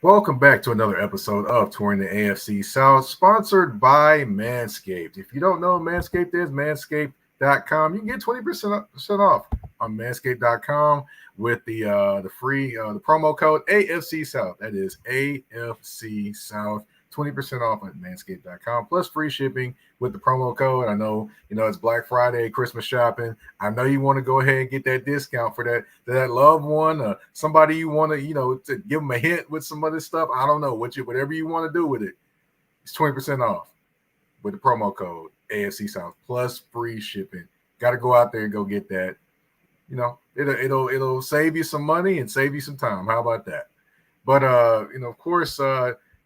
Welcome back to another episode of Touring the AFC South, sponsored by Manscaped. If you don't know what Manscaped is, manscaped.com. You can get 20% off on manscaped.com with the free the promo code AFC South. That is AFC South. 20% off at manscaped.com plus free shipping with the promo code. I know, it's Black Friday, Christmas shopping. I know you want to go ahead and get that discount for that loved one, somebody you want to, to give them a hint with some other stuff. I don't know whatever you want to do with it. It's 20% off with the promo code AFC South plus free shipping. Got to go out there and go get that. It'll save you some money and save you some time. How about that? But of course,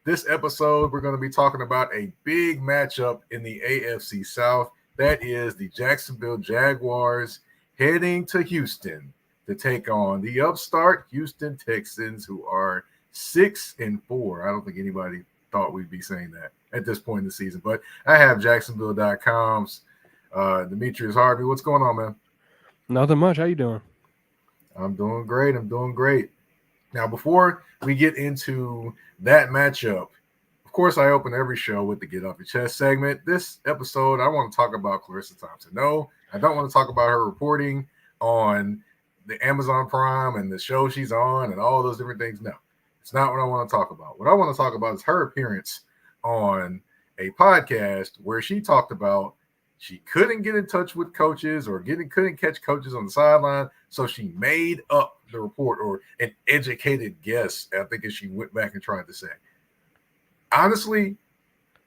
this episode we're going to be talking about a big matchup in the AFC South. That is the Jacksonville Jaguars heading to Houston to take on the upstart Houston Texans, who are 6-4. I don't think anybody thought we'd be saying that at this point in the season. But I have Jacksonville.com's Demetrius Harvey. What's going on, man? Nothing much. How you doing? I'm doing great. Now, before we get into that matchup, of course, I open every show with the Get Off Your Chest segment. This episode, I want to talk about Clarissa Thompson. No, I don't want to talk about her reporting on the Amazon Prime and the show she's on and all those different things. No, it's not what I want to talk about. What I want to talk about is her appearance on a podcast where she talked about she couldn't get in touch with coaches or couldn't catch coaches on the sideline, so she made up the report, or an educated guess, I think, as she went back and tried to say. Honestly,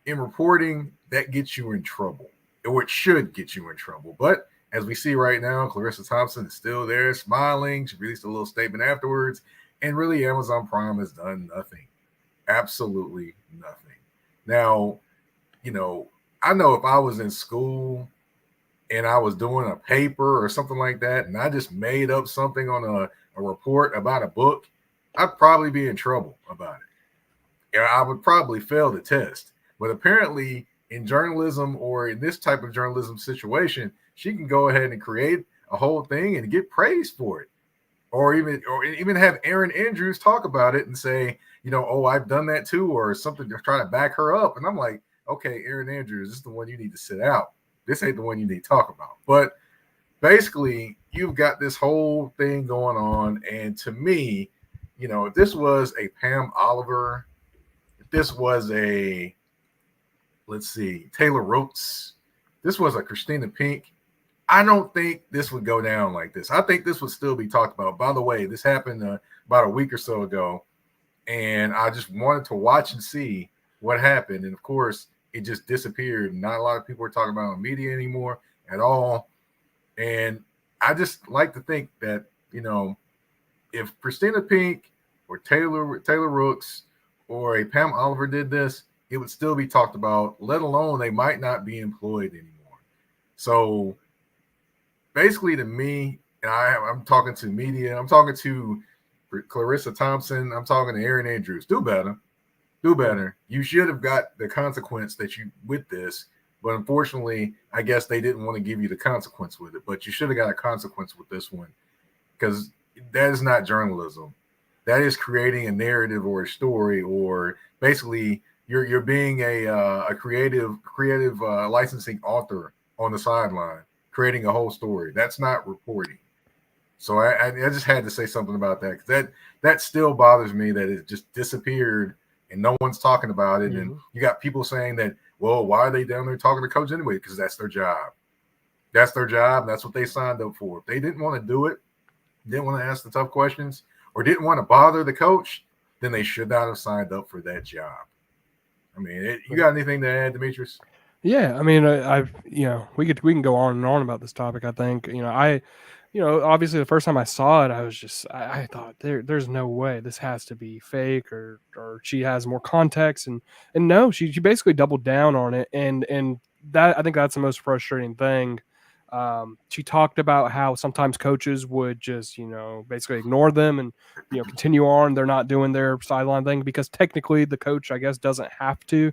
in reporting, that gets you in trouble, or it should get you in trouble. But as we see right now, Clarissa Thompson is still there, smiling. She released a little statement afterwards, and really, Amazon Prime has done nothing. Absolutely nothing. Now, I know if I was in school and I was doing a paper or something like that, and I just made up something on a report about a book, I'd probably be in trouble about it. I would probably fail the test. But apparently, in journalism, or in this type of journalism situation, she can go ahead and create a whole thing and get praised for it, or even have Aaron Andrews talk about it and say, oh, I've done that too, or something to try to back her up. And I'm like, okay, Aaron Andrews, this is the one you need to sit out. This ain't the one you need to talk about. But basically, you've got this whole thing going on. And to me, if this was a Pam Oliver, if this was a, Taylor Rooks, this was a Christina Pink, I don't think this would go down like this. I think this would still be talked about. By the way, this happened about a week or so ago, and I just wanted to watch and see what happened. And, of course, it just disappeared. Not a lot of people are talking about it on media anymore at all. And I just like to think that, if Christina Pink or Taylor Rooks or a Pam Oliver did this, it would still be talked about, let alone they might not be employed anymore. So basically, to me, and I'm talking to media, I'm talking to Clarissa Thompson, I'm talking to Aaron Andrews, do better. You should have got the consequence that you with this, but unfortunately, I guess they didn't want to give you the consequence with it. But you should have got a consequence with this one, because that is not journalism. That is creating a narrative or a story, or basically you're being a creative licensing author on the sideline, creating a whole story. That's not reporting. So I just had to say something about that, because that still bothers me that it just disappeared and no one's talking about it. Mm-hmm. And you got people saying that, well, why are they down there talking to coach anyway? Because that's their job. That's their job. That's what they signed up for. If they didn't want to do it, didn't want to ask the tough questions, or didn't want to bother the coach, then they should not have signed up for that job. I mean, you got anything to add, Demetrius? Yeah, I mean, we can go on and on about this topic. I think, obviously the first time I saw it, I was just, I thought there's no way this has to be fake, or she has more context, and no, she basically doubled down on it, and that, I think that's the most frustrating thing. She talked about how sometimes coaches would just, basically ignore them and, continue on. They're not doing their sideline thing because technically the coach, I guess, doesn't have to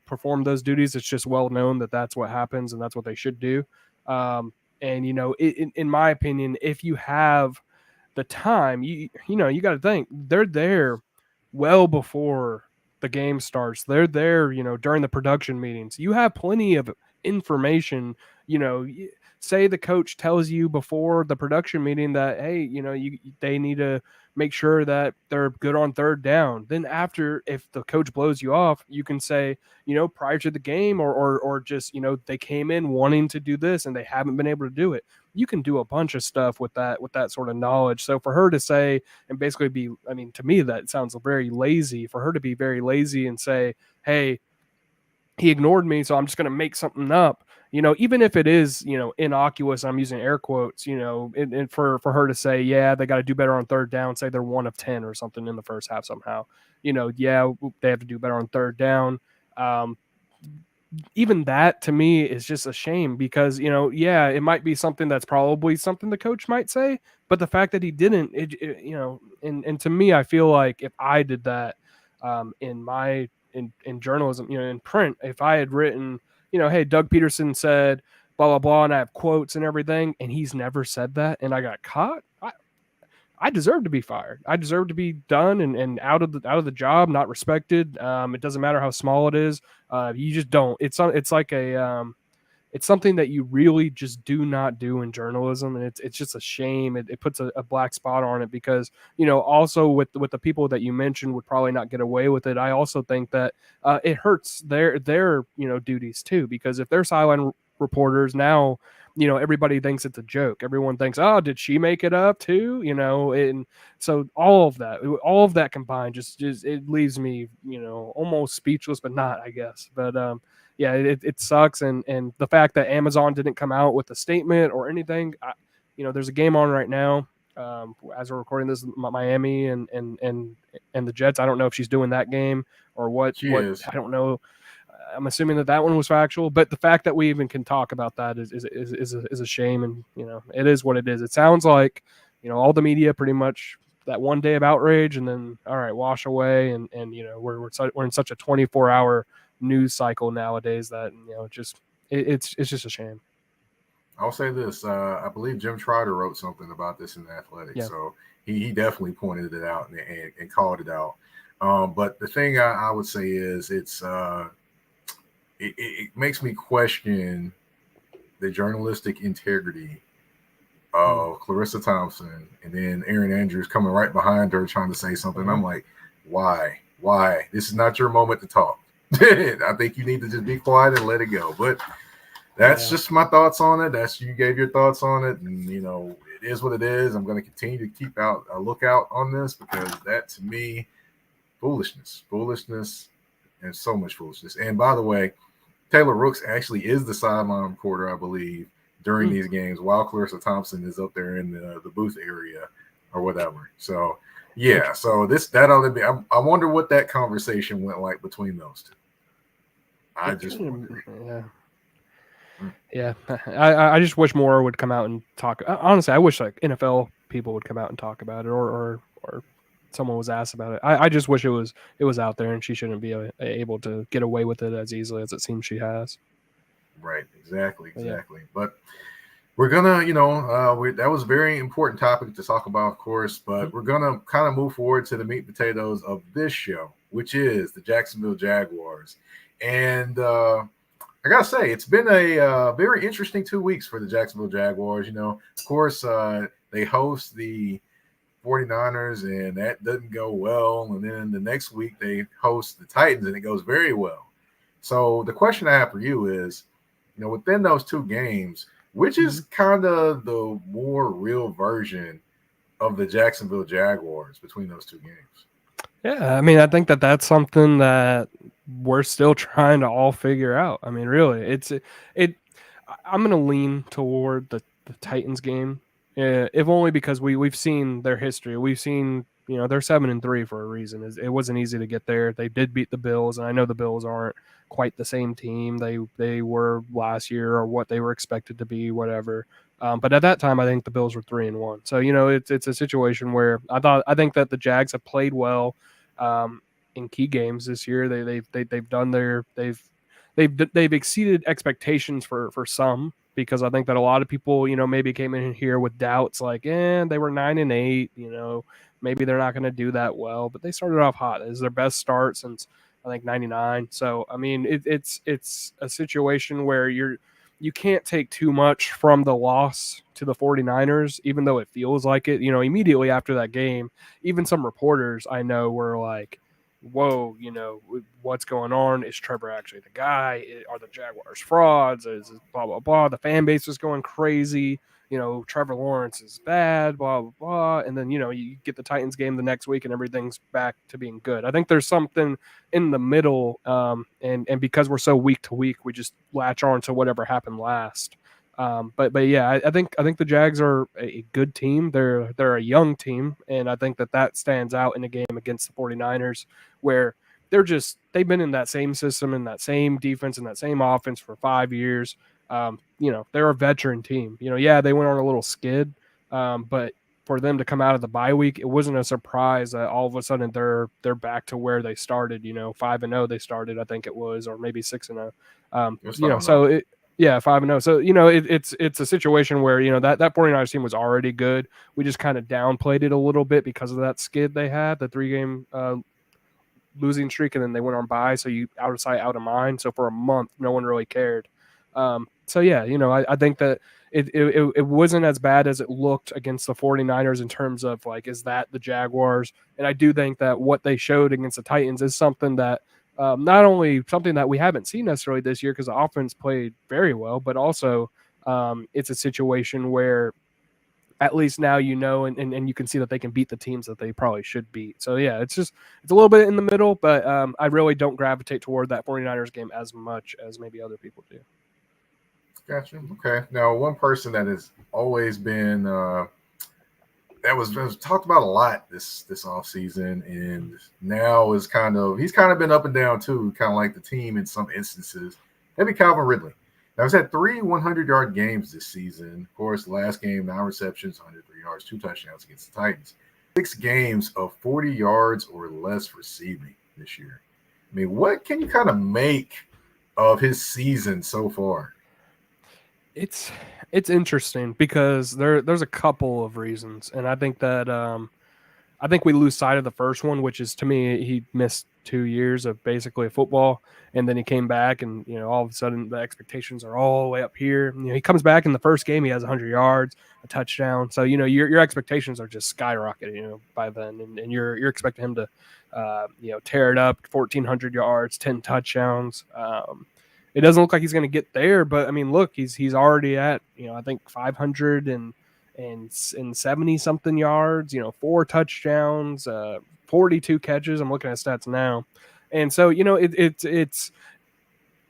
perform those duties. It's just well known that that's what happens and that's what they should do. And, in my opinion, if you have the time, you got to think they're there well before the game starts. They're there, during the production meetings. You have plenty of information. Say the coach tells you before the production meeting that, hey, they need to make sure that they're good on third down. Then after, if the coach blows you off, you can say, prior to the game, or just, they came in wanting to do this and they haven't been able to do it. You can do a bunch of stuff with that sort of knowledge. So for her to say and basically be, I mean, to me that sounds very lazy. For her to be very lazy and say, hey, he ignored me, so I'm just going to make something up. Even if it is, innocuous, I'm using air quotes, and for her to say, yeah, they got to do better on third down, say they're 1 of 10 or something in the first half somehow, yeah, they have to do better on third down. Even that to me is just a shame because, yeah, it might be something that's probably something the coach might say, but the fact that he didn't, and to me, I feel like if I did that in journalism, in print, if I had written, hey, Doug Peterson said blah, blah, blah, and I have quotes and everything, and he's never said that, and I got caught, I deserve to be fired. I deserve to be done and out of the job, not respected. It doesn't matter how small it is. You just don't. It's like it's something that you really just do not do in journalism, and it's just a shame. It puts a black spot on it because also with the people that you mentioned would probably not get away with it. I also think that it hurts their duties too, because if they're sideline reporters now, everybody thinks it's a joke. Everyone thinks, oh, did she make it up too? And so all of that combined just it leaves me almost speechless, but not, I guess. But yeah, it sucks, and the fact that Amazon didn't come out with a statement or anything. There's a game on right now. As we're recording this, Miami and the Jets. I don't know if she's doing that game or what. She is. I don't know. I'm assuming that one was factual, but the fact that we even can talk about that is a shame, and it is what it is. It sounds like all the media pretty much that one day of outrage, and then all right, wash away, and we're in such a 24-hour news cycle nowadays that it's just a shame. I'll say this: I believe Jim Trotter wrote something about this in the Athletic, Yeah. so he definitely pointed it out and called it out. But the thing I would say is it makes me question the journalistic integrity of Clarissa Thompson, and then Aaron Andrews coming right behind her trying to say something. I'm like, why? This is not your moment to talk. I think you need to just be quiet and let it go. But that's just my thoughts on it. You gave your thoughts on it, and it is what it is. I'm going to continue to keep a lookout on this because that, to me, foolishness, and so much foolishness. And by the way, Taylor Rooks actually is the sideline reporter, I believe, during these games, while Clarissa Thompson is up there in the booth area or whatever. So, yeah. So that ought to be. I wonder what that conversation went like between those two. I just wonder. Yeah. I just wish more would come out and talk. Honestly, I wish like NFL people would come out and talk about it, or someone was asked about it. I just wish it was out there, and she shouldn't be able to get away with it as easily as it seems she has. Right. Exactly. Yeah. But we're gonna, that was a very important topic to talk about, of course. But we're gonna kind of move forward to the meat and potatoes of this show, which is the Jacksonville Jaguars. And I gotta say, it's been a very interesting 2 weeks for the Jacksonville Jaguars. Of course, they host the 49ers, and that doesn't go well. And then the next week they host the Titans, and it goes very well. So the question I have for you is, within those 2 games, which is kind of the more real version of the Jacksonville Jaguars between those 2 games? Yeah, I mean, I think that's something that we're still trying to all figure out. I mean, really, I'm going to lean toward the Titans game, if only because we've seen their history. We've seen, they're 7-3 for a reason. It wasn't easy to get there. They did beat the Bills, and I know the Bills aren't quite the same team they were last year or what they were expected to be, whatever. But at that time, I think the Bills were 3-1. So it's a situation where I think that the Jags have played well in key games this year. They've done they've exceeded expectations for some, because I think that a lot of people maybe came in here with doubts like, they were 9-8, maybe they're not going to do that well, but they started off hot. It's their best start since I think '99. So I mean, it's a situation where you can't take too much from the loss to the 49ers, even though it feels like it. You know, immediately after that game, even some reporters I know were like, whoa, you know, what's going on? Is Trevor actually the guy? Are the Jaguars frauds? Is blah, blah, blah. The fan base was going crazy. You know, Trevor Lawrence is bad, blah, blah, blah. And then, you know, you get the Titans game the next week and everything's back to being good. I think there's something in the middle. And because we're so week to week, we just latch on to whatever happened last. But yeah, I think the Jags are a good team. They're a young team, and I think that stands out in a game against the 49ers where they've been in that same system and that same defense and that same offense for 5 years. You know, they're a veteran team. You know, yeah, they went on a little skid, but for them to come out of the bye week, it wasn't a surprise that all of a sudden they're back to where they started. You know, 5-0 they started, I think it was, or maybe 6-0. You know, so it. Yeah, 5-0. So, you know, it's a situation where, you know, that 49ers team was already good. We just kind of downplayed it a little bit because of that skid they had, the 3-game losing streak, and then they went on bye. So you out of sight, out of mind. So for a month, no one really cared. So, yeah, you know, I think that it wasn't as bad as it looked against the 49ers in terms of, like, is that the Jaguars? And I do think that what they showed against the Titans is something that not only something that we haven't seen necessarily this year because the offense played very well, but also it's a situation where at least now you know and you can see that they can beat the teams that they probably should beat. So, yeah, it's a little bit in the middle, but I really don't gravitate toward that 49ers game as much as maybe other people do. Gotcha. Okay. Now, one person that has always been that was talked about a lot this offseason, and now he's kind of been up and down too, kind of like the team in some instances. That'd be Calvin Ridley. Now he's had 3 100-yard games this season. Of course, the last game, 9 receptions, 103 yards, 2 touchdowns against the Titans. 6 games of 40 yards or less receiving this year. I mean, what can you kind of make of his season so far? It's interesting because there's a couple of reasons, and I think that I think we lose sight of the first one, which is, to me, he missed 2 years of basically football, and then he came back, and, you know, all of a sudden the expectations are all the way up here. You know, he comes back in the first game, he has 100 yards, a touchdown, so, you know, your expectations are just skyrocketing, you know, by then, and you're expecting him to you know, tear it up, 1,400 yards, 10 touchdowns. It doesn't look like he's going to get there, but I mean, look, he's already at, you know, I think 500 and 70 something yards, you know, 4 touchdowns, 42 catches. I'm looking at stats now. And so, you know, it's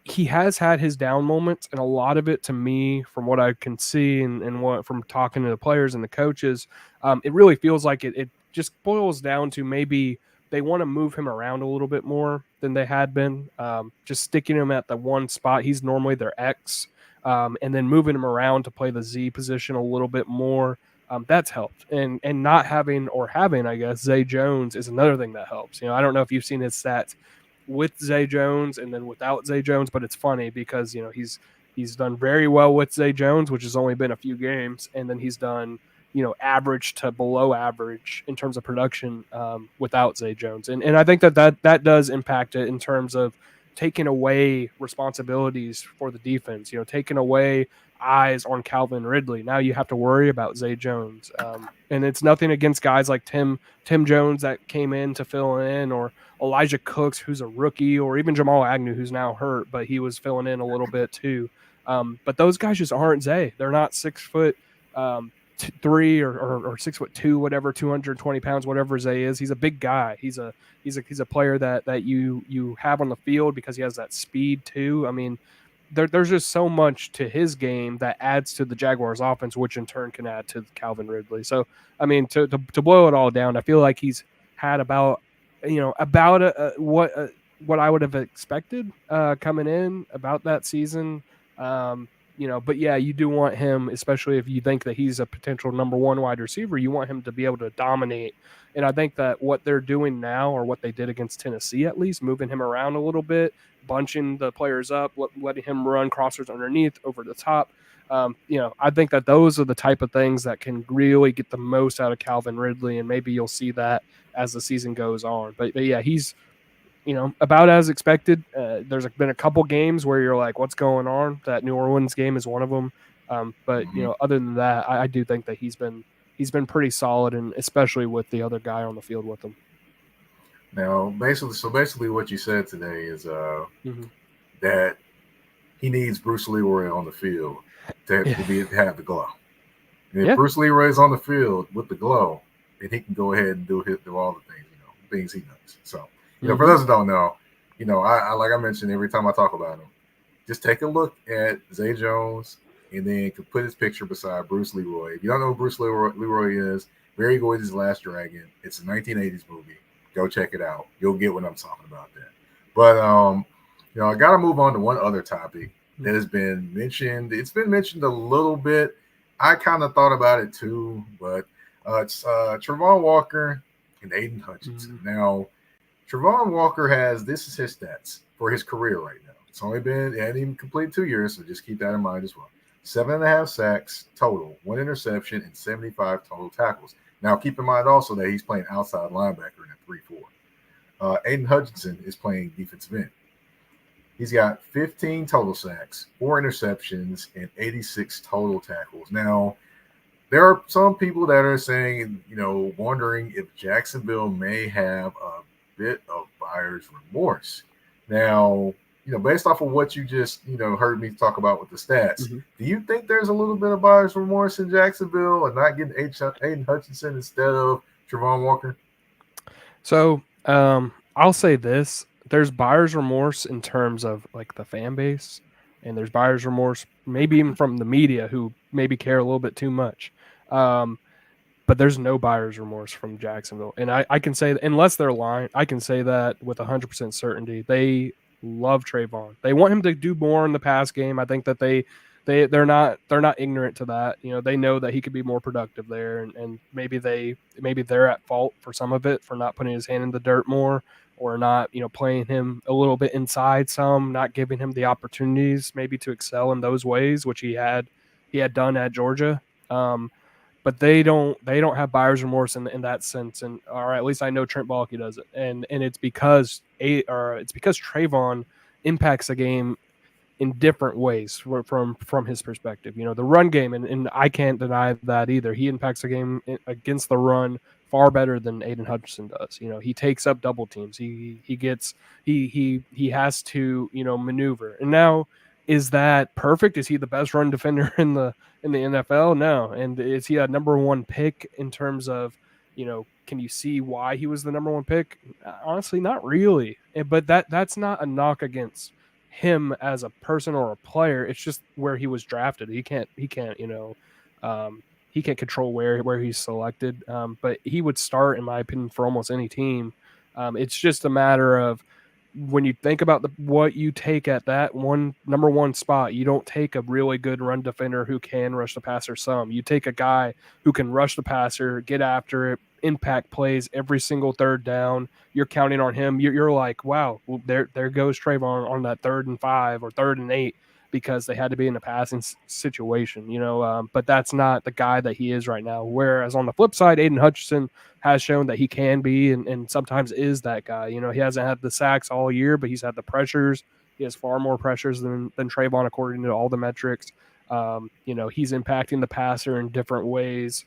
he has had his down moments, and a lot of it, to me, from what I can see and what from talking to the players and the coaches, it really feels like it just boils down to maybe they want to move him around a little bit more than they had been. Just sticking him at the one spot. He's normally their X. And then moving him around to play the Z position a little bit more. That's helped. And not having, or having, I guess, Zay Jones is another thing that helps. You know, I don't know if you've seen his stats with Zay Jones and then without Zay Jones, but it's funny because, you know, he's done very well with Zay Jones, which has only been a few games, and then he's done, you know, average to below average in terms of production without Zay Jones. And I think that does impact it in terms of taking away responsibilities for the defense, you know, taking away eyes on Calvin Ridley. Now you have to worry about Zay Jones. And it's nothing against guys like Tim Jones that came in to fill in, or Elijah Cooks, who's a rookie, or even Jamal Agnew, who's now hurt, but he was filling in a little bit too. But those guys just aren't Zay. They're not 6'3" or 6'2", whatever, 220 pounds, whatever Zay is. He's a big guy. He's a player that you have on the field because he has that speed too. I mean, there's just so much to his game that adds to the Jaguars offense, which in turn can add to Calvin Ridley. So, I mean, to boil it all down, I feel like he's had about what I would have expected coming in about that season. You know, but yeah, you do want him, especially if you think that he's a potential number 1 wide receiver, you want him to be able to dominate. And I think that what they're doing now, or what they did against Tennessee, at least moving him around a little bit, bunching the players up, letting him run crossers underneath, over the top, I think that those are the type of things that can really get the most out of Calvin Ridley, and maybe you'll see that as the season goes on. But yeah, he's about as expected. There's been a couple games where you're like, what's going on? That New Orleans game is one of them. But other than that, I do think that he's been pretty solid, and especially with the other guy on the field with him. Now, basically, what you said today is Mm-hmm. that he needs Bruce Leroy on the field to have the glow. And if Bruce Leroy's on the field with the glow, then he can go ahead and do all the things he does. So, for those who don't know, I like I mentioned every time I talk about him, just take a look at Zay Jones and then put his picture beside Bruce Leroy. If you don't know who Bruce Leroy is, Barry Gordy's Last Dragon. It's a 1980s movie. Go check it out. You'll get what I'm talking about there. But I got to move on to one other topic that has been mentioned. It's been mentioned a little bit. I kind of thought about it too, but it's Travon Walker and Aiden Hutchinson. Now, Travon Walker this is his stats for his career right now. It's only been, it hadn't even completed 2 years, so just keep that in mind as well. 7.5 sacks total, 1 interception, and 75 total tackles. Now, keep in mind also that he's playing outside linebacker in a 3-4. Aiden Hutchinson is playing defensive end. He's got 15 total sacks, 4 interceptions, and 86 total tackles. Now, there are some people that are saying, wondering if Jacksonville may have a bit of buyer's remorse. Now, based off of what you just, heard me talk about with the stats, do you think there's a little bit of buyer's remorse in Jacksonville and not getting Aiden Hutchinson instead of Travon Walker? So I'll say this. There's buyer's remorse in terms of like the fan base, and there's buyer's remorse maybe even from the media who maybe care a little bit too much. But there's no buyer's remorse from Jacksonville. And I can say, unless they're lying, I can say that with 100% certainty. They love Trayvon. They want him to do more in the pass game. I think that they're not ignorant to that. They know that he could be more productive there, and maybe they're at fault for some of it, for not putting his hand in the dirt more, or not playing him a little bit inside some, not giving him the opportunities maybe to excel in those ways, which he had done at Georgia. But they don't have buyer's remorse in that sense, or at least I know Trent Baalke does it, and it's because Trayvon impacts the game in different ways from his perspective. The run game, and I can't deny that either. He impacts the game against the run far better than Aiden Hutchinson does. He takes up double teams. He has to maneuver. And now, is that perfect? Is he the best run defender in the NFL? No. And is he a number one pick in terms of, can you see why he was the number one pick? Honestly, not really. But that's not a knock against him as a person or a player. It's just where he was drafted. He can't control where he's selected. But he would start, in my opinion, for almost any team. It's just a matter of, when you think about what you take at that number one spot, you don't take a really good run defender who can rush the passer some. You take a guy who can rush the passer, get after it, impact plays every single third down. You're counting on him. You're like, wow, well, there goes Trayvon on that 3rd and 5 or 3rd and 8 because they had to be in a passing situation, but that's not the guy that he is right now. Whereas on the flip side, Aiden Hutchinson has shown that he can be and sometimes is that guy. He hasn't had the sacks all year, but he's had the pressures. He has far more pressures than Trayvon according to all the metrics. He's impacting the passer in different ways.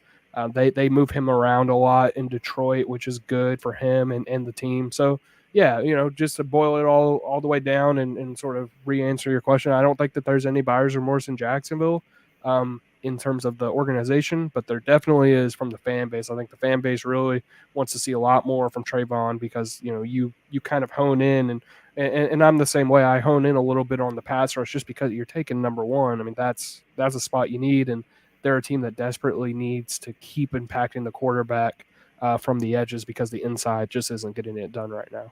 They move him around a lot in Detroit, which is good for him and the team. So, yeah, just to boil it all the way down and sort of re-answer your question, I don't think that there's any buyer's remorse in Jacksonville in terms of the organization, but there definitely is from the fan base. I think the fan base really wants to see a lot more from Trayvon because, you kind of hone in and I'm the same way. I hone in a little bit on the pass rush just because you're taking number one. I mean, that's a spot you need, and they're a team that desperately needs to keep impacting the quarterback from the edges because the inside just isn't getting it done right now.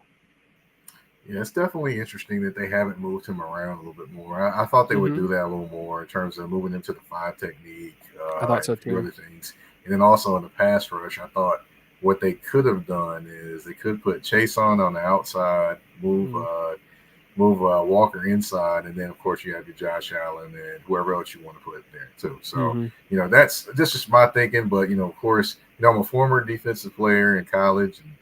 Yeah, it's definitely interesting that they haven't moved him around a little bit more. I thought they would do that a little more in terms of moving him to the 5 technique. I thought so too. Other things. And then also in the pass rush, I thought what they could have done is they could put Chase on the outside, move move Walker inside, and then of course you have your Josh Allen and whoever else you want to put there too. So that's just my thinking. But of course, I'm a former defensive player in college, and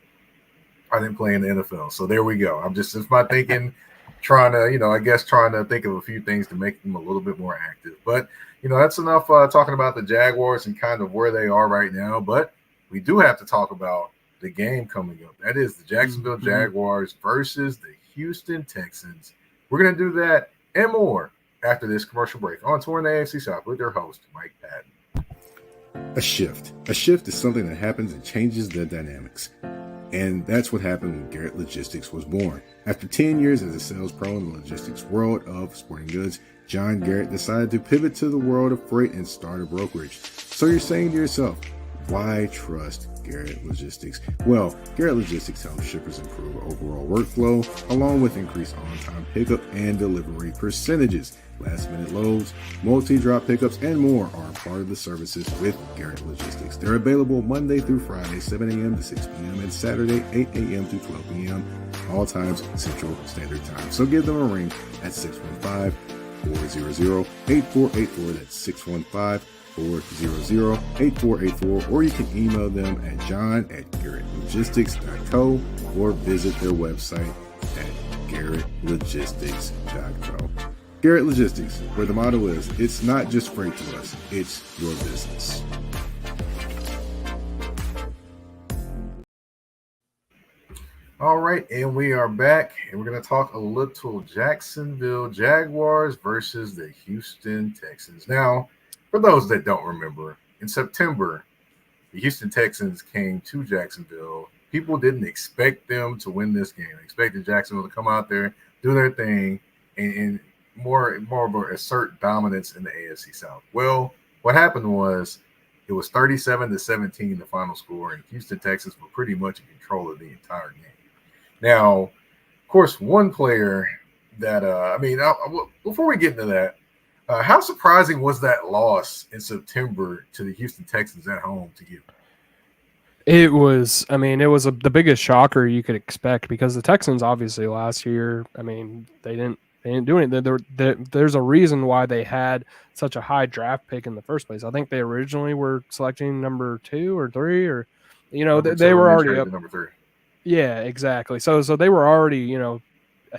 I didn't play in the NFL. So there we go. It's my thinking, trying to trying to think of a few things to make them a little bit more active. But that's enough talking about the Jaguars and kind of where they are right now. But we do have to talk about the game coming up. That is the Jacksonville Jaguars versus the Houston Texans. We're going to do that and more after this commercial break on Touring the AFC South with their host, Mike Patton. A shift. A shift is something that happens and changes the dynamics. And that's what happened when Garrett Logistics was born. After 10 years as a sales pro in the logistics world of sporting goods, John Garrett decided to pivot to the world of freight and start a brokerage. So you're saying to yourself, why trust Garrett Logistics? Well, Garrett Logistics helps shippers improve overall workflow, along with increased on-time pickup and delivery percentages. Last-minute loads, multi-drop pickups, and more are part of the services with Garrett Logistics. They're available Monday through Friday, 7 a.m. to 6 p.m., and Saturday, 8 a.m. to 12 p.m., all times Central Standard Time. So give them a ring at 615-400-8484. That's 615-400-8484, or you can email them at john@garrettlogistics.co or visit their website at garrettlogistics.co. Garrett Logistics, where the motto is, it's not just freight to us, it's your business. All right, and we are back, and we're going to talk a little Jacksonville Jaguars versus the Houston Texans. Now, for those that don't remember, in September, the Houston Texans came to Jacksonville. People didn't expect them to win this game. They expected Jacksonville to come out there, do their thing, and more of an assert dominance in the AFC South. Well, what happened was it was 37-17 the final score, and Houston Texans were pretty much in control of the entire game. Now, of course, one player that before we get into that, how surprising was that loss in September to the Houston Texans at home to you? It was the biggest shocker you could expect, because the Texans obviously last year, they didn't do anything. There's a reason why they had such a high draft pick in the first place. I think they originally were selecting number 2 or 3, or they were already up number 3. Yeah, exactly. So they were already a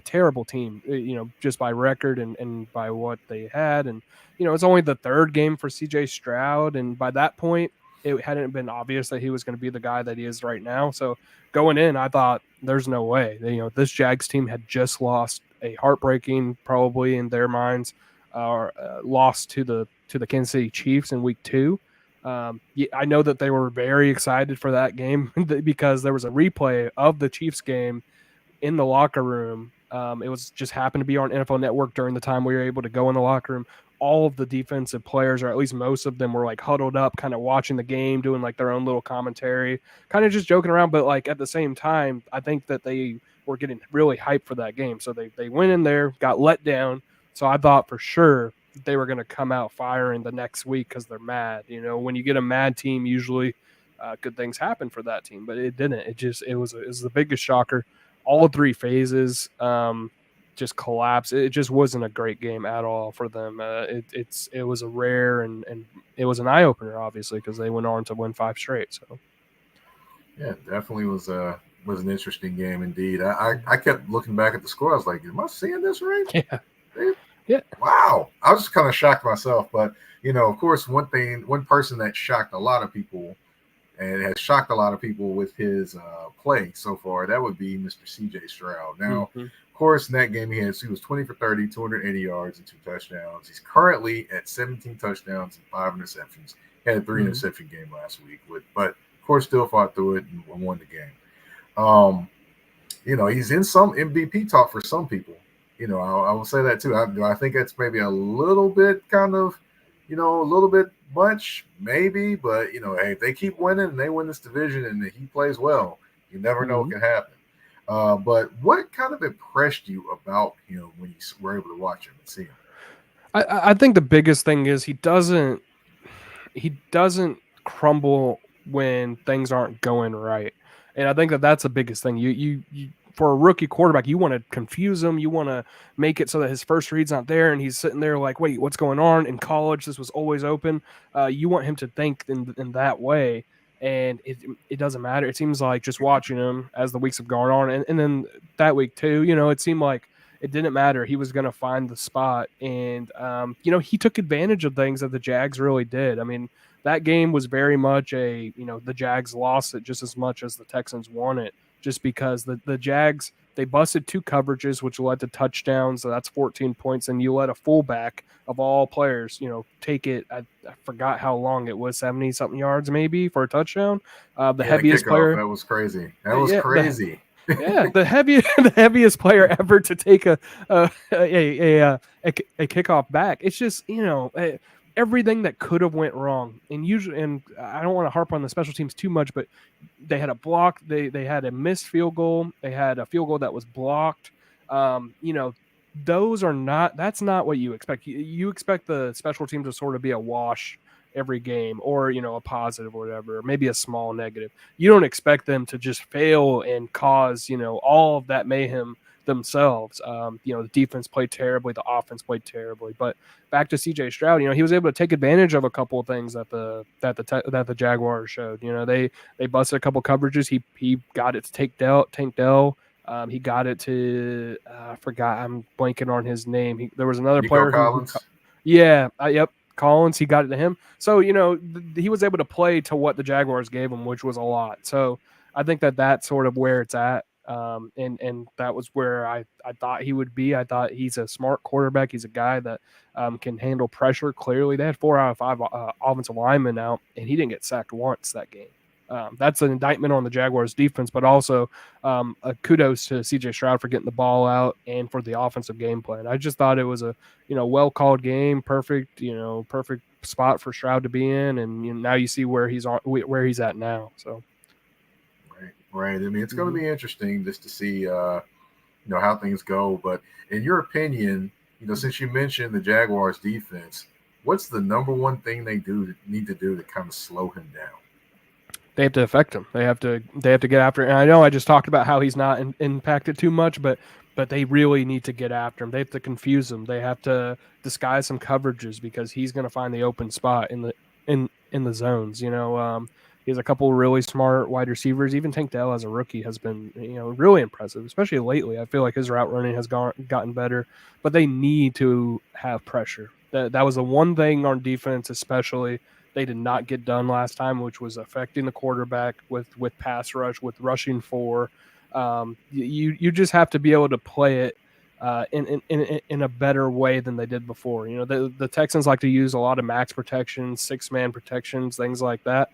terrible team, just by record and by what they had, and it's only the third game for CJ Stroud, and by that point it hadn't been obvious that he was going to be the guy that he is right now. So going in, I thought there's no way. This Jags team had just lost a heartbreaking, probably in their minds, loss to the Kansas City Chiefs in week 2. I know that they were very excited for that game because there was a replay of the Chiefs game in the locker room. It was just happened to be on NFL Network during the time we were able to go in the locker room. All of the defensive players, or at least most of them, were like huddled up, kind of watching the game, doing like their own little commentary, kind of just joking around. But like at the same time, I think that they were getting really hyped for that game. So they went in there, got let down. So I thought for sure they were going to come out firing the next week because they're mad. When you get a mad team, usually good things happen for that team, but it didn't. It was the biggest shocker. All 3 phases just collapsed. It just wasn't a great game at all for them. It was a rare and it was an eye opener, obviously, because they went on to win 5 straight. So yeah, definitely was an interesting game indeed. I kept looking back at the score. I was like, am I seeing this right? Yeah. Yeah. Wow. I was just kind of shocked myself. But, of course, one person that shocked a lot of people and has shocked a lot of people with his play so far, that would be Mr. CJ Stroud. Now, of course, in that game, he was 20 for 30, 280 yards and 2 touchdowns. He's currently at 17 touchdowns and 5 interceptions. He had a 3 interception game last week, but of course, still fought through it and won the game. He's in some MVP talk for some people. I will say that too. I think that's maybe a little bit kind of, a little bit much, maybe. But, hey, if they keep winning and they win this division and he plays well, you never know what can happen. But what kind of impressed you about him when you were able to watch him and see him? I think the biggest thing is he doesn't crumble when things aren't going right. And I think that that's the biggest thing. You for a rookie quarterback, you want to confuse him. You want to make it so that his first read's not there, and he's sitting there like, wait, what's going on? In college, this was always open. You want him to think in that way, and it doesn't matter. It seems like just watching him as the weeks have gone on, and then that week too, it seemed like it didn't matter. He was going to find the spot, and he took advantage of things that the Jags really did. I mean, that game was very much the Jags lost it just as much as the Texans won it, just because the Jags, they busted 2 coverages, which led to touchdowns. So that's 14 points. And you let a fullback of all players, take it. I forgot how long it was, 70 something yards maybe for a touchdown. The heaviest player. That was crazy. That was crazy. The heaviest player ever to take a kickoff back. It's just, everything that could have went wrong. And I don't want to harp on the special teams too much, but they had a block. They had a missed field goal. They had a field goal that was blocked. That's not what you expect. You expect the special teams to sort of be a wash every game, or a positive or whatever, or maybe a small negative. You don't expect them to just fail and cause all of that mayhem themselves. The defense played terribly, the offense played terribly. But back to CJ Stroud, he was able to take advantage of a couple of things that the Jaguars showed. They busted a couple coverages. He got it to Tank Dell. He got it to I forgot. I'm blanking on his name. There was another player. Collins. Yep. Collins, he got it to him. So, he was able to play to what the Jaguars gave him, which was a lot. So I think that's sort of where it's at. And that was where I thought he would be. I thought he's a smart quarterback. He's a guy that can handle pressure. Clearly, they had 4 out of 5 offensive linemen out, and he didn't get sacked once that game. That's an indictment on the Jaguars defense, but also a kudos to CJ Stroud for getting the ball out and for the offensive game plan. I just thought it was a well-called game, perfect spot for Stroud to be in, and now you see where he's at now. So. Right. I mean, it's going to be interesting just to see, how things go. But in your opinion, since you mentioned the Jaguars defense, what's the number one thing they need to do to kind of slow him down? They have to affect him. They have to get after him. And I know I just talked about how he's not impacted too much, but they really need to get after him. They have to confuse him. They have to disguise some coverages because he's going to find the open spot in the zones. He has a couple of really smart wide receivers. Even Tank Dell as a rookie has been, really impressive, especially lately. I feel like his route running has gotten better, but they need to have pressure. That was the one thing on defense, especially they did not get done last time, which was affecting the quarterback with pass rush, with rushing 4. You just have to be able to play it in a better way than they did before. The Texans like to use a lot of max protections, 6-man protections, things like that.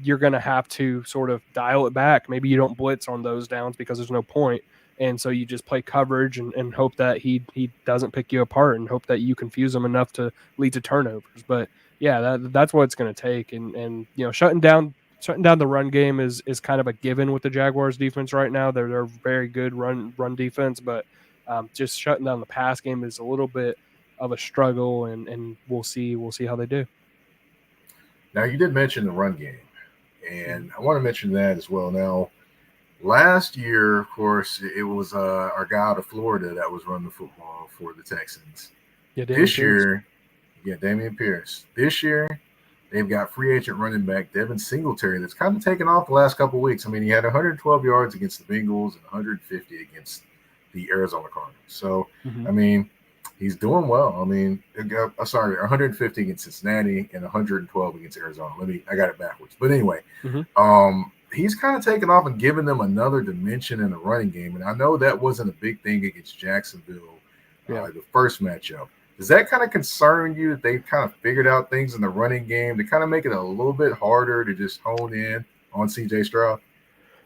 You're going to have to sort of dial it back. Maybe you don't blitz on those downs because there's no point. And so you just play coverage and hope that he doesn't pick you apart and hope that you confuse him enough to lead to turnovers. But yeah, that's what it's going to take. And shutting down the run game is kind of a given with the Jaguars defense right now. They're very good run defense, but just shutting down the pass game is a little bit of a struggle, and we'll see how they do. Now, you did mention the run game, and I want to mention that as well. Now, last year, of course, it was our guy out of Florida that was running the football for the Texans. Yeah, this year, Dameon Pierce. This year, they've got free agent running back Devin Singletary that's kind of taken off the last couple of weeks. I mean, he had 112 yards against the Bengals and 150 against the Arizona Cardinals. So, I mean, he's doing well. I mean, 150 against Cincinnati and 112 against Arizona. I got it backwards. But anyway, he's kind of taken off and given them another dimension in the running game. And I know that wasn't a big thing against Jacksonville, the first matchup. Does that kind of concern you that they've kind of figured out things in the running game to kind of make it a little bit harder to just hone in on CJ Stroud?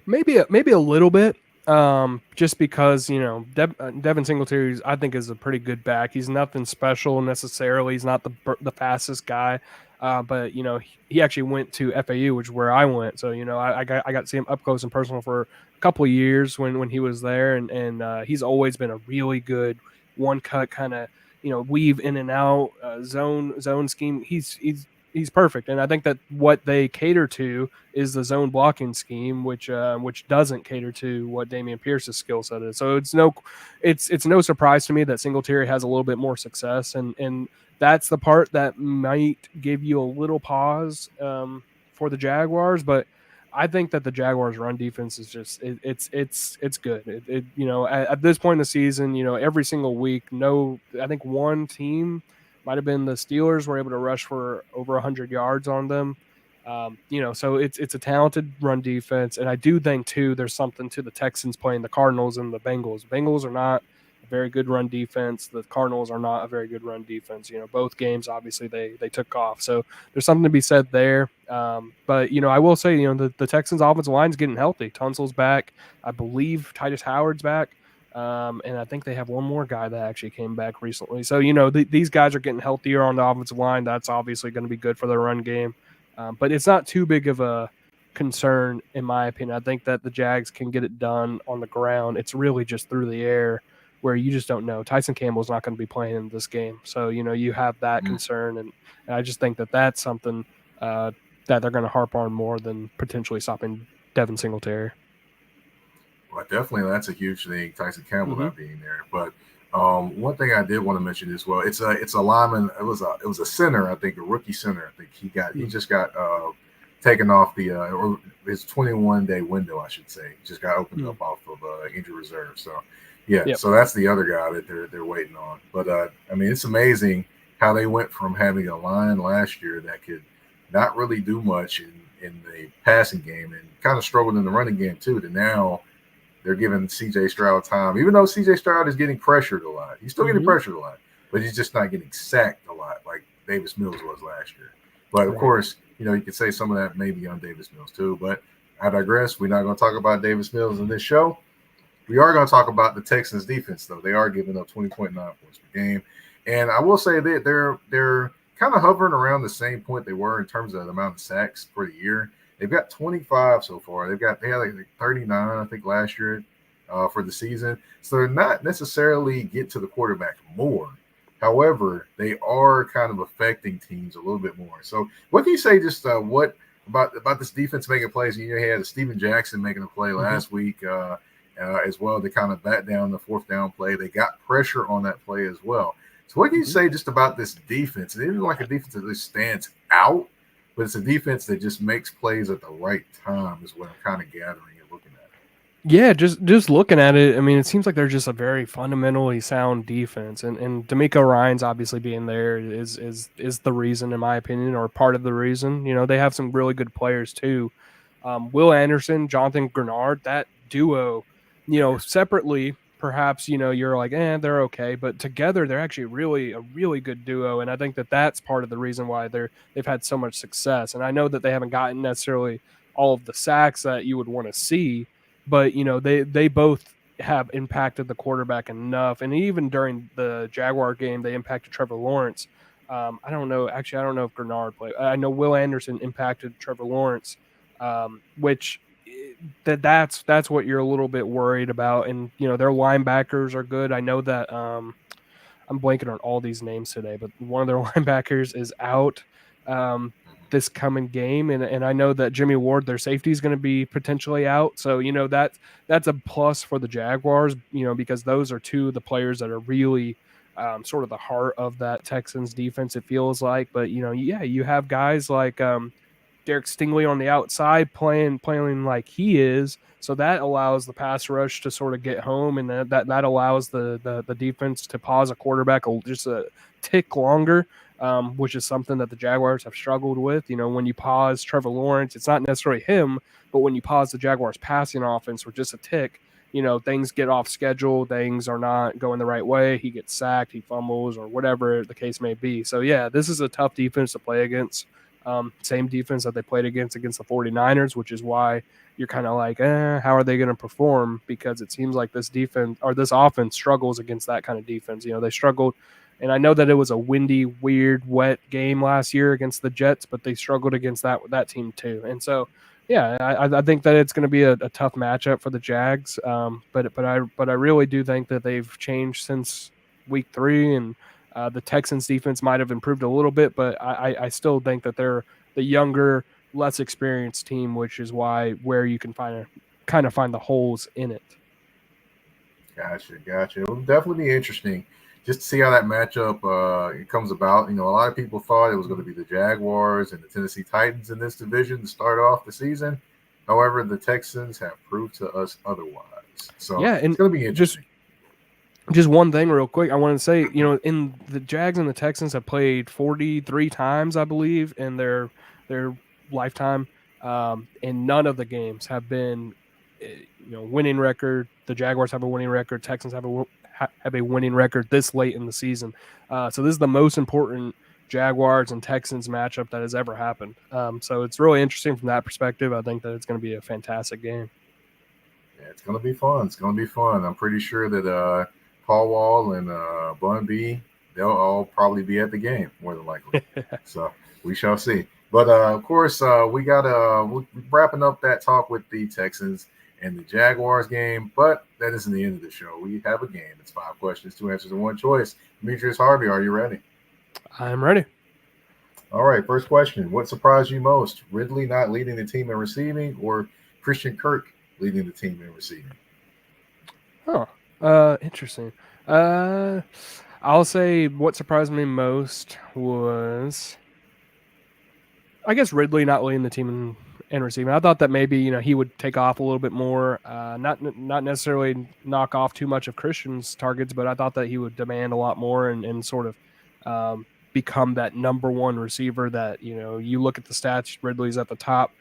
Maybe a little bit. Just because, Devin Singletary, I think, is a pretty good back. He's nothing special necessarily. He's not the fastest guy, but he actually went to FAU, which is where I went. So I got to see him up close and personal for a couple of years when he was there, and he's always been a really good one cut kind of weave in and out zone scheme. He's he's perfect, and I think that what they cater to is the zone blocking scheme, which doesn't cater to what Dameon Pierce's skill set is. So it's no surprise to me that Singletary has a little bit more success, and that's the part that might give you a little pause for the Jaguars, but I think that the Jaguars' run defense is just it's good. At this point in the season, every single week, I think one team might have been the Steelers were able to rush for over 100 yards on them. So it's a talented run defense, and I do think too there's something to the Texans playing the Cardinals and the Bengals. Bengals are not a very good run defense. The Cardinals are not a very good run defense. Both games obviously they took off, so there's something to be said there. But I will say the Texans offensive line is getting healthy. Tunsil's back, I believe. Titus Howard's back. And I think they have one more guy that actually came back recently. So, these guys are getting healthier on the offensive line. That's obviously going to be good for their run game. But it's not too big of a concern, in my opinion. I think that the Jags can get it done on the ground. It's really just through the air where you just don't know. Tyson Campbell's not going to be playing in this game. So, you have that concern. And I just think that that's something that they're going to harp on more than potentially stopping Devin Singletary. Well, definitely, that's a huge thing. Tyson Campbell not being there, but one thing I did want to mention as well. It's a lineman. It was a center. I think a rookie center. I think he just got taken off or his 21-day window, I should say. Just got opened up off of injury reserve. So so that's the other guy that they're waiting on. But it's amazing how they went from having a line last year that could not really do much in the passing game and kind of struggled in the running game too, to now they're giving C.J. Stroud time, even though C.J. Stroud is getting pressured a lot. He's still getting pressured a lot, but he's just not getting sacked a lot like Davis Mills was last year. But, of course, you could say some of that may be on Davis Mills too. But I digress. We're not going to talk about Davis Mills in this show. We are going to talk about the Texans' defense, though. They are giving up 20.9 points per game. And I will say that they're kind of hovering around the same point they were in terms of the amount of sacks for the year. They've got 25 so far. They had like 39, I think, last year for the season. So they're not necessarily get to the quarterback more. However, they are kind of affecting teams a little bit more. So what can you say just what about this defense making plays? You had Steven Jackson making a play last week as well to kind of bat down the fourth down play. They got pressure on that play as well. So what can you say just about this defense? It isn't like a defense that just stands out, but it's a defense that just makes plays at the right time is what I'm kind of gathering and looking at. Yeah, just looking at it, it seems like they're just a very fundamentally sound defense. And D'Amico Ryan's obviously being there is the reason, in my opinion, or part of the reason. They have some really good players too. Will Anderson, Jonathan Grenard, that duo, separately, perhaps, you're like, they're okay. But together, they're actually a really good duo. And I think that that's part of the reason why they've had so much success. And I know that they haven't gotten necessarily all of the sacks that you would want to see, but, they both have impacted the quarterback enough. And even during the Jaguar game, they impacted Trevor Lawrence. I don't know if Grenard played. I know Will Anderson impacted Trevor Lawrence, which – that's what you're a little bit worried about. And their linebackers are good. I know that I'm blanking on all these names today, but one of their linebackers is out this coming game, and I know that Jimmy Ward, their safety, is going to be potentially out. So that's a plus for the Jaguars, because those are two of the players that are really sort of the heart of that Texans defense, it feels like. But you have guys like Derek Stingley on the outside playing like he is, so that allows the pass rush to sort of get home, and that allows the defense to pause a quarterback just a tick longer, which is something that the Jaguars have struggled with. When you pause Trevor Lawrence, it's not necessarily him, but when you pause the Jaguars passing offense for just a tick, things get off schedule, things are not going the right way, he gets sacked, he fumbles, or whatever the case may be. So this is a tough defense to play against. Same defense that they played against the 49ers, which is why you're kind of like, how are they going to perform? Because it seems like this defense or this offense struggles against that kind of defense. They struggled, and I know that it was a windy, weird, wet game last year against the Jets, but they struggled against that team too. And so, I think that it's going to be a tough matchup for the Jags. But I really do think that they've changed since week 3, and The Texans defense might have improved a little bit, but I still think that they're the younger, less experienced team, which is where you can find the holes in it. Gotcha. It will definitely be interesting just to see how that matchup it comes about. A lot of people thought it was going to be the Jaguars and the Tennessee Titans in this division to start off the season. However, the Texans have proved to us otherwise. So yeah, and it's going to be interesting. Just one thing real quick. I want to say, in the Jags and the Texans have played 43 times, I believe, in their lifetime. And none of the games have been, winning record. The Jaguars have a winning record. Texans have a winning record this late in the season. So this is the most important Jaguars and Texans matchup that has ever happened. So it's really interesting from that perspective. I think that it's going to be a fantastic game. Yeah, it's going to be fun. I'm pretty sure that Paul Wall and Bun B, they'll all probably be at the game more than likely. So we shall see. But of course, we're wrapping up that talk with the Texans and the Jaguars game. But that isn't the end of the show. We have a game. It's 5 questions, 2 answers, and 1 choice. Demetrius Harvey, are you ready? I'm ready. All right. First question: what surprised you most? Ridley not leading the team in receiving, or Christian Kirk leading the team in receiving? Interesting. I'll say what surprised me most was, I guess, Ridley not leading the team in receiving. I thought that maybe he would take off a little bit more, not necessarily knock off too much of Christian's targets, but I thought that he would demand a lot more and sort of become that number one receiver that you look at the stats, Ridley's at the top.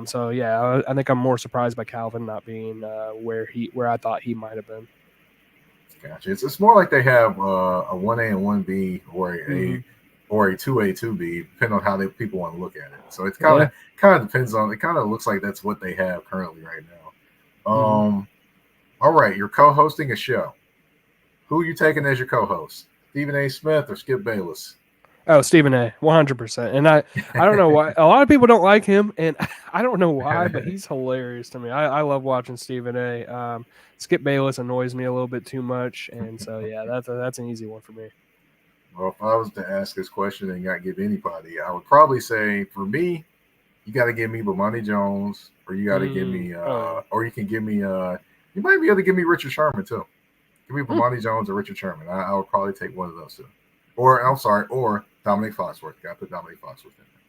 So yeah, I think I'm more surprised by Calvin not being where I thought he might have been. Gotcha. It's more like they have a 1A and 1B or a 2A, 2B, depending on how people want to look at it. So it's kind of depends on. It kind of looks like that's what they have currently right now. All right, you're co-hosting a show. Who are you taking as your co-host? Stephen A. Smith or Skip Bayless? Oh, Stephen A. 100%. And I don't know why. A lot of people don't like him, and I don't know why, but he's hilarious to me. I love watching Stephen A. Skip Bayless annoys me a little bit too much, and so yeah, that's an easy one for me. Well, if I was to ask this question and not give anybody, I would probably say for me, you got to give me Bomani Jones, or you got to give me, or you can give me, you might be able to give me Richard Sherman too. Give me Bomani Jones or Richard Sherman. I would probably take one of those two. Or Dominic Foxworth. Got to put Dominic Foxworth in there.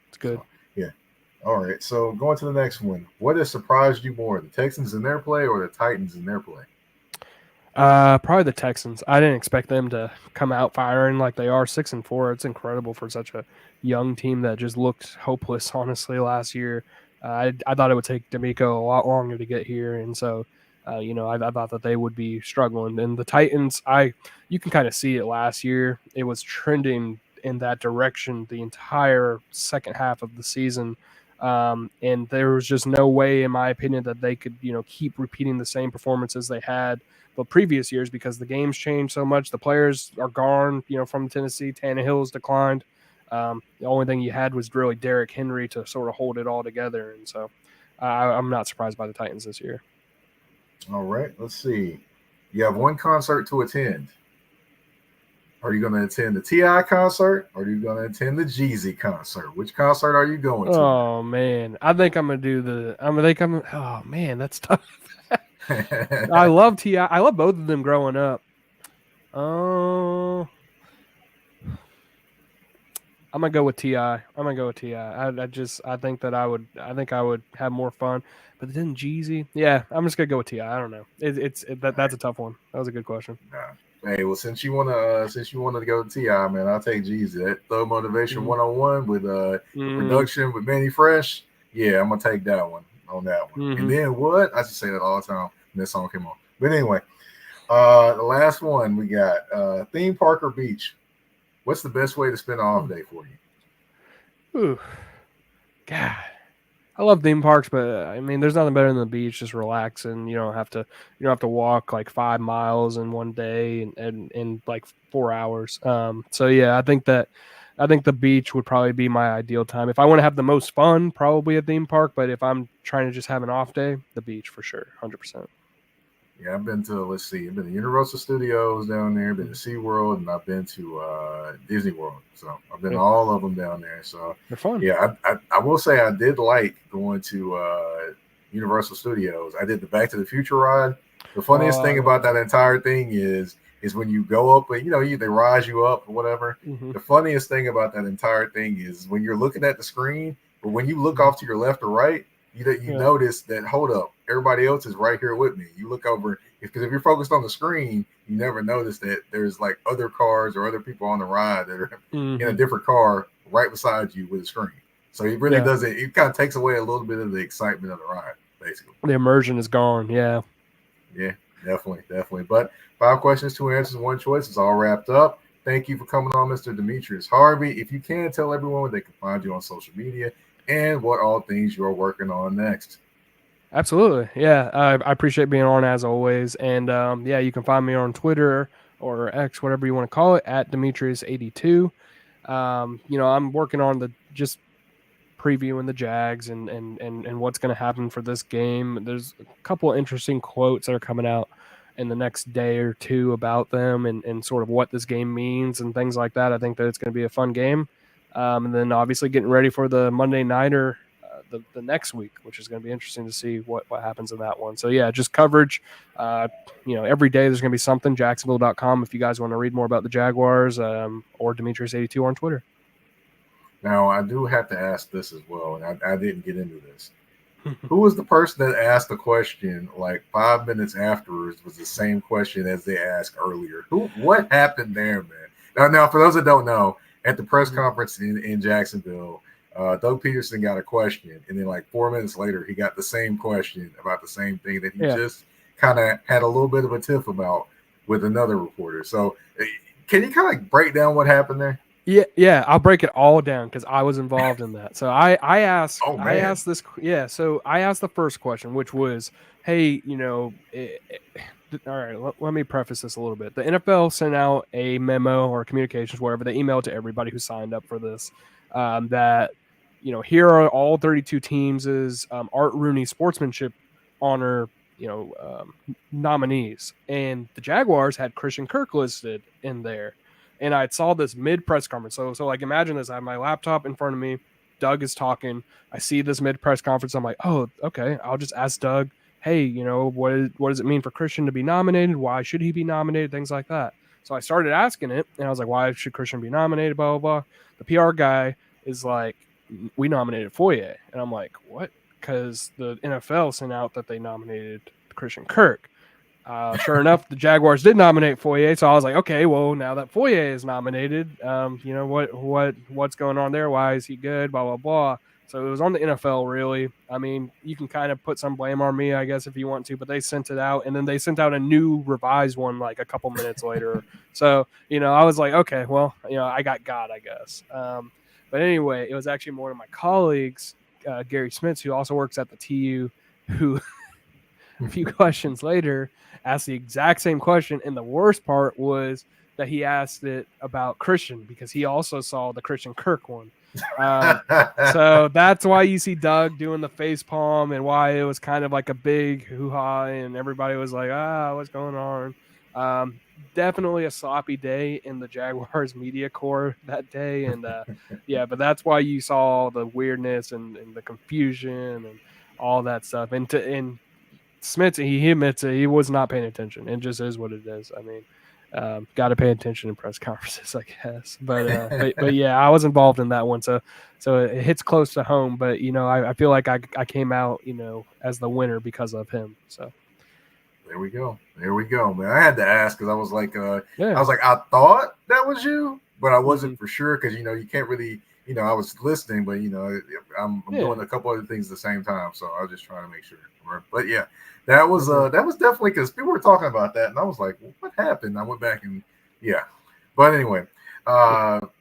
It's good. So, yeah. All right. So going to the next one. What has surprised you more, the Texans in their play or the Titans in their play? Probably the Texans. I didn't expect them to come out firing like they are, 6-4. It's incredible for such a young team that just looked hopeless, honestly, last year. I thought it would take D'Amico a lot longer to get here, and so I thought that they would be struggling. And the Titans, you can kind of see it last year. It was trending in that direction the entire second half of the season. And there was just no way, in my opinion, that they could, keep repeating the same performances they had the previous years because the game's changed so much. The players are gone, from Tennessee. Tannehill's declined. The only thing you had was really Derrick Henry to sort of hold it all together. And so I'm not surprised by the Titans this year. All right, let's see. You have one concert to attend. Are you going to attend the T.I. concert or are you going to attend the Jeezy concert? Which concert are you going to? Oh, man. I think I'm going to do oh, man, that's tough. I love T.I. I love both of them growing up. I'm going to go with T.I. I think I would have more fun. But then Jeezy, yeah, I'm just gonna go with T.I. I don't know. That's a tough one. That was a good question. Nah. Hey, well, since you wanted to go to T.I., man, I'll take Jeezy. That Thug Motivation 101 with production with Manny Fresh. Yeah, I'm gonna take that one on that one. And then what? I just say that all the time when that song came on. But anyway, the last one we got theme park or beach. What's the best way to spend an off day for you? Ooh, God. I love theme parks, but I mean, there's nothing better than the beach. Just relax, and you don't have to walk like 5 miles in one day and in like 4 hours. So yeah, I think the beach would probably be my ideal time. If I want to have the most fun, probably a theme park. But if I'm trying to just have an off day, the beach for sure, 100%. Yeah, I've been to, let's see, I've been to Universal Studios down there, been to SeaWorld, and I've been to Disney World. So I've been to all of them down there. So They're fun. yeah, I will say I did like going to Universal Studios. I did the Back to the Future ride. The funniest thing about that entire thing is when you go up, and they rise you up or whatever. Mm-hmm. The funniest thing about that entire thing is when you're looking at the screen, but when you look off to your left or right, you notice that, hold up, everybody else is right here with me. You look over, because if you're focused on the screen, you never notice that there's like other cars or other people on the ride that are in a different car right beside you with a screen. So it really doesn't, it kind of takes away a little bit of the excitement of the ride, basically. The immersion is gone. Yeah. Yeah, definitely. But 5 questions, 2 answers, 1 choice is all wrapped up. Thank you for coming on, Mr. Demetrius Harvey. If you can, tell everyone where they can find you on social media and what all things you're working on next. Absolutely. Yeah. I appreciate being on as always. And you can find me on Twitter or X, whatever you want to call it, at Demetrius82. I'm working on just previewing the Jags and what's going to happen for this game. There's a couple of interesting quotes that are coming out in the next day or two about them and sort of what this game means and things like that. I think that it's going to be a fun game. And then obviously getting ready for the Monday Nighter the next week, which is going to be interesting to see what happens in that one. So yeah, just coverage. Every day there's going to be something. Jacksonville.com if you guys want to read more about the Jaguars, or Demetrius82 on Twitter. Now, I do have to ask this as well, and I didn't get into this. Who was the person that asked the question like 5 minutes afterwards was the same question as they asked earlier? What happened there, man? Now, for those that don't know, at the press conference in Jacksonville, Doug Peterson got a question, and then like 4 minutes later, he got the same question about the same thing that he just kind of had a little bit of a tiff about with another reporter. So can you kind of break down what happened there? Yeah, I'll break it all down because I was involved in that. So I asked this. Yeah, so I asked the first question, which was, hey, all right, let me preface this a little bit. The NFL sent out a memo or communications, whatever, they emailed to everybody who signed up for this, that, here are all 32 teams' Art Rooney Sportsmanship Honor, nominees. And the Jaguars had Christian Kirk listed in there. And I saw this mid press conference. So like imagine this. I have my laptop in front of me. Doug is talking. I see this mid press conference. I'm like, oh, okay. I'll just ask Doug, hey, what does it mean for Christian to be nominated? Why should he be nominated? Things like that. So I started asking it, and I was like, why should Christian be nominated? Blah, blah, blah. The PR guy is like, we nominated Foye. And I'm like, what? Because the NFL sent out that they nominated Christian Kirk. Sure enough, the Jaguars did nominate Foye, so I was like, okay, well, now that Foye is nominated, what's going on there? Why is he good? Blah blah blah. So it was on the NFL, really. I mean, you can kind of put some blame on me, I guess, if you want to, but they sent it out, and then they sent out a new revised one like a couple minutes later. So I was like, okay, well, I got God, I guess. But anyway, it was actually one of my colleagues, Gary Smits, who also works at the TU, who a few questions later asked the exact same question, and the worst part was that he asked it about Christian because he also saw the Christian Kirk one. So that's why you see Doug doing the face palm and why it was kind of like a big hoo-ha and everybody was like, what's going on? Definitely a sloppy day in the Jaguars media corps that day. And but that's why you saw the weirdness and the confusion and all that stuff. And Smith, he admits it. He was not paying attention. It just is what it is. I mean, got to pay attention in press conferences, I guess. But yeah, I was involved in that one, so it hits close to home. But I feel like I came out as the winner because of him. So there we go, man. I had to ask because I was like, I thought that was you, but I wasn't for sure because you can't really. I was listening, but I'm doing a couple other things at the same time, so I was just trying to make sure. But yeah, that was definitely because people were talking about that, and I was like, well, what happened? I went back and but anyway,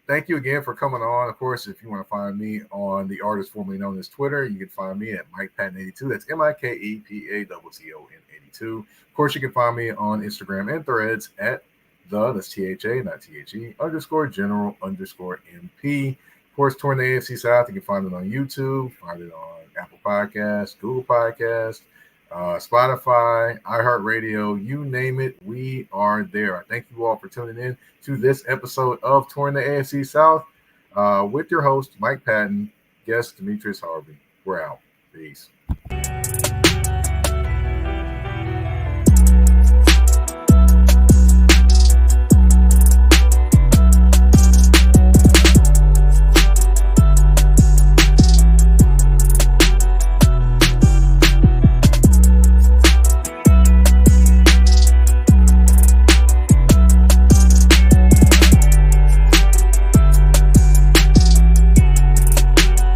thank you again for coming on. Of course, if you want to find me on the artist formerly known as Twitter, you can find me at MikePatton82. That's MikePatton82. Of course, you can find me on Instagram and Threads at that's THA, not THE _general_MP. Of course, touring the AFC South, you can find it on YouTube, find it on Apple Podcasts, Google Podcasts, Spotify, iHeartRadio, you name it, we are there. I thank you all for tuning in to this episode of Touring the AFC South with your host, Mike Patton, guest Demetrius Harvey. We're out. Peace.